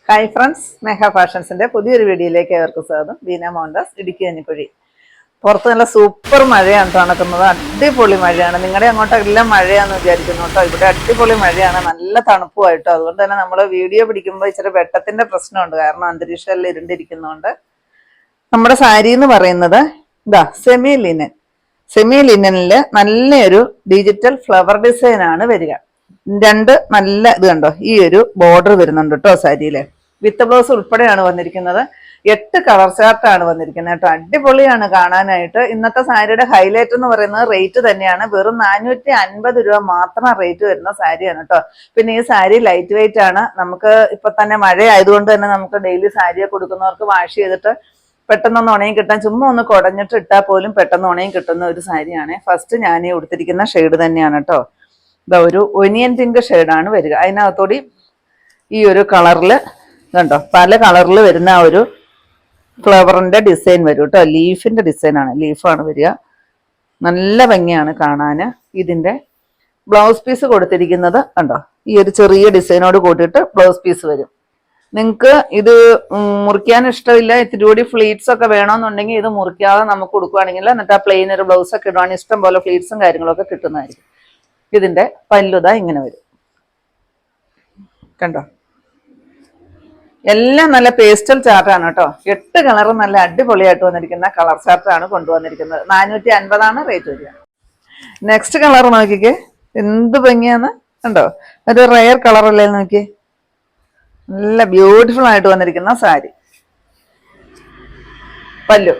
Hi friends, സ്നേഹ ഫാഷൻസിന്റെ പുതിയൊരു വീഡിയോയിലേക്ക് ഏവർക്കും സ്വാഗതം. ബീന മോഹൻദാസ്, ഇടുക്കി കഞ്ഞിക്കുഴി. പുറത്ത് നല്ല സൂപ്പർ മഴയാണ് തണുക്കുന്നത്. അടിപൊളി മഴയാണ്. നിങ്ങളുടെ അങ്ങോട്ടെല്ലാം മഴയാന്ന് വിചാരിക്കുന്നു കേട്ടോ. ഇവിടെ അടിപൊളി മഴയാണ്, നല്ല തണുപ്പുമായിട്ടോ. അതുകൊണ്ട് തന്നെ നമ്മൾ വീഡിയോ പിടിക്കുമ്പോൾ ഇച്ചിരി വെട്ടത്തിന്റെ പ്രശ്നമുണ്ട്, കാരണം അന്തരീക്ഷമെല്ലാം ഇരുണ്ടിരിക്കുന്നതുകൊണ്ട്. നമ്മുടെ സാരി എന്ന് പറയുന്നത് ഇതാ സെമി ലിനൻ. സെമി ലിനനിൽ നല്ലൊരു ഡിജിറ്റൽ ഫ്ലവർ ഡിസൈൻ ആണ് വരിക. രണ്ട് നല്ല ഇത് കണ്ടോ, ഈ ഒരു ബോർഡർ വരുന്നുണ്ട് കേട്ടോ സാരിയില്. വിത്ത് ബ്ലൗസ് ഉൾപ്പെടെയാണ് വന്നിരിക്കുന്നത്. 8 കളർ ചാർട്ടാണ് വന്നിരിക്കുന്നത് കേട്ടോ. അടിപൊളിയാണ് കാണാനായിട്ട്. ഇന്നത്തെ സാരിയുടെ ഹൈലൈറ്റ് എന്ന് പറയുന്നത് റേറ്റ് തന്നെയാണ്. വെറും 450 രൂപ മാത്രം റേറ്റ് വരുന്ന സാരിയാണ് കേട്ടോ. പിന്നെ ഈ സാരി ലൈറ്റ് വെയിറ്റ് ആണ്. നമുക്ക് ഇപ്പൊ തന്നെ മഴ ആയതുകൊണ്ട് തന്നെ നമുക്ക് ഡെയിലി സാരിയെ കൊടുക്കുന്നവർക്ക് വാഷ് ചെയ്തിട്ട് പെട്ടെന്നൊന്ന് ഉണയും കിട്ടാൻ, ചുമ്മാ ഒന്ന് കുടഞ്ഞിട്ട് ഇട്ടാൽ പോലും പെട്ടെന്ന് ഉണയും കിട്ടുന്ന ഒരു സാരിയാണ്. ഫസ്റ്റ് ഞാൻ ഈ ഉടുത്തിരിക്കുന്ന ഷെയ്ഡ് തന്നെയാണ് കേട്ടോ. ഇതാ ഒരു ഒനിയൻ പിങ്ക് ഷെയ്ഡാണ് വരിക. അതിനകത്തോടി ഈ ഒരു കളറിൽ കണ്ടോ, പല കളറിൽ വരുന്ന ആ ഒരു ഫ്ലവറിന്റെ ഡിസൈൻ വരും കേട്ടോ. ലീഫിന്റെ ഡിസൈനാണ്, ലീഫാണ് വരിക. നല്ല ഭംഗിയാണ് കാണാന്. ഇതിന്റെ ബ്ലൗസ് പീസ് കൊടുത്തിരിക്കുന്നത് കണ്ടോ, ഈ ഒരു ചെറിയ ഡിസൈനോട് കൂട്ടിയിട്ട് ബ്ലൗസ് പീസ് വരും. നിങ്ങൾക്ക് ഇത് മുറിക്കാൻ ഇഷ്ടമില്ല, ഇത്തിരി കൂടി ഫ്ലീറ്റ്സ് ഒക്കെ വേണമെന്നുണ്ടെങ്കിൽ ഇത് മുറിക്കാതെ നമുക്ക് കൊടുക്കുകയാണെങ്കിൽ, എന്നിട്ട് ആ പ്ലെയിൻ ഒരു ബ്ലൗസ് ഒക്കെ ഇടുവാണെങ്കിൽ ഇഷ്ടം പോലെ ഫ്ലീറ്റ്സും കാര്യങ്ങളൊക്കെ കിട്ടുന്നതായിരിക്കും. ഇതിന്റെ പല്ലുത ഇങ്ങനെ വരും കണ്ടോ. എല്ലാം നല്ല പേസ്റ്റൽ ചാർട്ടാണ് കേട്ടോ. 8 കളറും നല്ല അടിപൊളിയായിട്ട് വന്നിരിക്കുന്ന കളർ ചാർട്ടാണ് കൊണ്ടുവന്നിരിക്കുന്നത്. 450 റേറ്റ് വരിക. നെക്സ്റ്റ് കളർ നോക്കിക്കേ, എന്ത് ഭംഗിയാന്ന് കണ്ടോ. ഒരു റയർ കളറല്ലേ നോക്കി, നല്ല ബ്യൂട്ടിഫുൾ ആയിട്ട് വന്നിരിക്കുന്ന സാരി. പല്ലു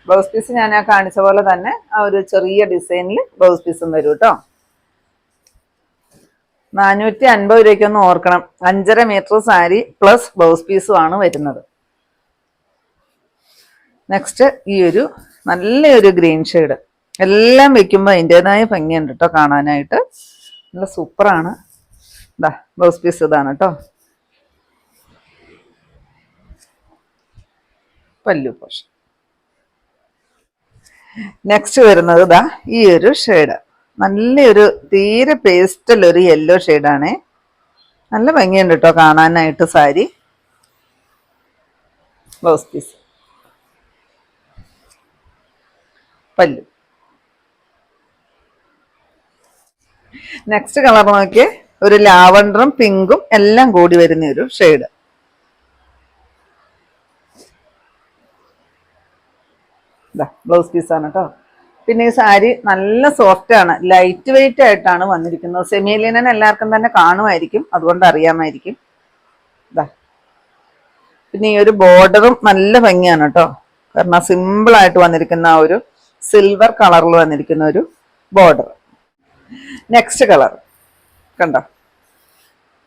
ബ്ലൗസ് പീസ് ഞാൻ കാണിച്ച പോലെ തന്നെ ആ ഒരു ചെറിയ ഡിസൈനിൽ ബ്ലൗസ് പീസും വരും കേട്ടോ. 450 രൂപയ്ക്കൊന്ന് ഓർക്കണം. 5.5 മീറ്റർ സാരി പ്ലസ് ബ്ലൗസ് പീസും ആണ് വരുന്നത്. നെക്സ്റ്റ് ഈ ഒരു നല്ലൊരു ഗ്രീൻ ഷെയ്ഡ്. എല്ലാം വെക്കുമ്പോൾ അതിൻ്റെതായ ഭംഗിയുണ്ട് കേട്ടോ കാണാനായിട്ട്. നല്ല സൂപ്പറാണ്. ഇതാ ബ്ലൗസ് പീസ് ഇതാണ് കേട്ടോ. പല്ലു പോഷൻ. നെക്സ്റ്റ് വരുന്നത് ഇതാ ഈ ഒരു ഷെയ്ഡ്. നല്ലൊരു തീരെ പേസ്റ്റൽ ഒരു യെല്ലോ ഷെയ്ഡാണേ. നല്ല ഭംഗിയുണ്ട് കേട്ടോ കാണാനായിട്ട് സാരി. ബ്ലൗസ് പീസ്, പല്ലു. നെക്സ്റ്റ് കളർ നോക്കിയേ, ഒരു ലാവണ്ടറും പിങ്കും എല്ലാം കൂടി വരുന്ന ഒരു ഷെയ്ഡ്. ബ്ലൗസ് പീസാണ് കേട്ടോ. പിന്നെ ഈ സാരി നല്ല സോഫ്റ്റ് ആണ്, ലൈറ്റ് വെയിറ്റ് ആയിട്ടാണ് വന്നിരിക്കുന്നത്. സെമി ലിനൻ എല്ലാവർക്കും തന്നെ കാണുമായിരിക്കും, അതുകൊണ്ട് അറിയാമായിരിക്കും. പിന്നെ ഈ ഒരു ബോർഡറും നല്ല ഭംഗിയാണ് കേട്ടോ. കാരണം സിമ്പിൾ ആയിട്ട് വന്നിരിക്കുന്ന ആ ഒരു സിൽവർ കളറിൽ വന്നിരിക്കുന്ന ഒരു ബോർഡർ. നെക്സ്റ്റ് കളർ കണ്ടോ,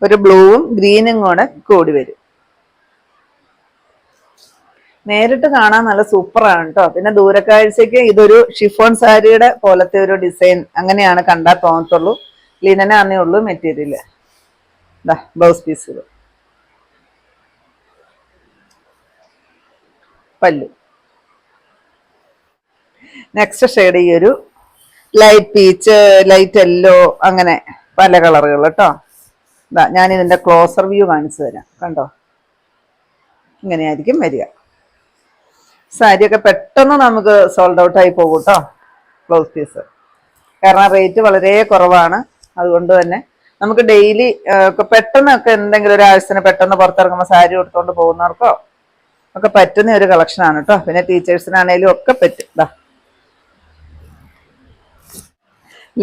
ഒരു ബ്ലൂവും ഗ്രീനും കൂടെ കൂടി വരും. നേരിട്ട് കാണാൻ നല്ല സൂപ്പറാണ് കേട്ടോ. പിന്നെ ദൂരക്കാഴ്ചക്ക് ഇതൊരു ഷിഫോൺ സാരിയുടെ പോലത്തെ ഒരു ഡിസൈൻ അങ്ങനെയാണ് കണ്ടാൽ തോന്നത്തുള്ളൂ. ലിനനാന്നേ ഉള്ളൂ മെറ്റീരിയൽ. ബ്ലൗസ് പീസ്, പല്ലു. നെക്സ്റ്റ് ഷെയ്ഡ് ഈ ഒരു ലൈറ്റ് പീച്ച്, ലൈറ്റ് യെല്ലോ, അങ്ങനെ പല കളറുകൾ കേട്ടോ. ഞാൻ ഇതിന്റെ ക്ലോസർ വ്യൂ കാണിച്ചു തരാം. കണ്ടോ, ഇങ്ങനെയായിരിക്കും വരിക. സാരിയൊക്കെ പെട്ടെന്ന് നമുക്ക് സോൾഡ് ഔട്ട് ആയി പോകും കേട്ടോ ബ്ലൗസ് പീസ്, കാരണം റേറ്റ് വളരെ കുറവാണ്. അതുകൊണ്ട് തന്നെ നമുക്ക് ഡെയിലി പെട്ടെന്നൊക്കെ എന്തെങ്കിലും ഒരു ആവശ്യത്തിന് പെട്ടെന്ന് പുറത്തിറങ്ങുമ്പോൾ സാരി കൊടുത്തോണ്ട് പോകുന്നവർക്കോ ഒക്കെ പറ്റുന്ന ഒരു കളക്ഷനാണ് കേട്ടോ. പിന്നെ ടീച്ചേഴ്സിനാണേലും ഒക്കെ പറ്റും.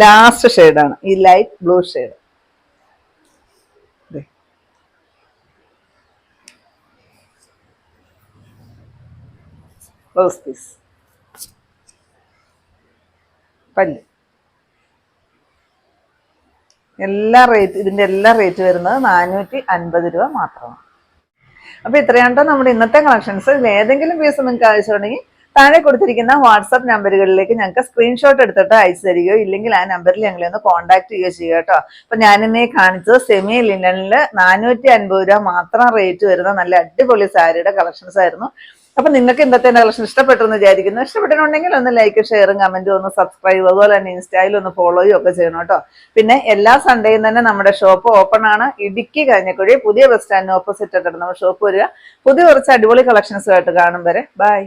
ലാസ്റ്റ് ഷെയ്ഡാണ് ഈ light blue shade. Blouse piece, പല്ല്. ഇതിന്റെ എല്ലാ റേറ്റ് വരുന്നത് 450 രൂപ മാത്രമാണ്. അപ്പൊ ഇത്രയാണ്ടോ നമ്മുടെ ഇന്നത്തെ കളക്ഷൻസ്. ഇതിൽ ഏതെങ്കിലും പീസ് നിങ്ങൾക്ക് ആവശ്യമുണ്ടെങ്കിൽ താഴെ കൊടുത്തിരിക്കുന്ന വാട്സാപ്പ് നമ്പറുകളിലേക്ക് ഞങ്ങൾക്ക് സ്ക്രീൻഷോട്ട് എടുത്തിട്ട് അയച്ചു തരികയോ, ഇല്ലെങ്കിൽ ആ നമ്പറിൽ ഞങ്ങളെ ഒന്ന് കോൺടാക്ട് ചെയ്യുകയോ ചെയ്യുക കേട്ടോ. അപ്പൊ ഞാനിന്നേ കാണിച്ചത് സെമി ലിനനിൽ 450 രൂപ മാത്രം റേറ്റ് വരുന്ന നല്ല അടിപൊളി സാരിയുടെ കളക്ഷൻസ് ആയിരുന്നു. അപ്പൊ നിങ്ങൾക്ക് ഇന്നത്തെ കളക്ഷൻ ഇഷ്ടപ്പെട്ടെന്ന് വിചാരിക്കുന്നു. ഇഷ്ടപ്പെട്ടിട്ടുണ്ടെങ്കിൽ ഒന്ന് ലൈക്ക്, ഷെയറും, കമന്റും, ഒന്ന് സബ്സ്ക്രൈബ്, അതുപോലെ തന്നെ ഇൻസ്റ്റയിൽ ഒന്ന് ഫോളോയും ഒക്കെ ചെയ്യണം കേട്ടോ. പിന്നെ എല്ലാ സൺഡേയും തന്നെ നമ്മുടെ ഷോപ്പ് ഓപ്പൺ ആണ്. ഇടുക്കി കഞ്ഞിക്കുഴി പുതിയ ബസ് സ്റ്റാൻഡിന് ഓപ്പോസിറ്റ് ആയിട്ട് നമ്മുടെ ഷോപ്പ് വരിക. പുതിയ കുറച്ച് അടിപൊളി കളക്ഷൻസുമായിട്ട് കാണും വരെ ബൈ.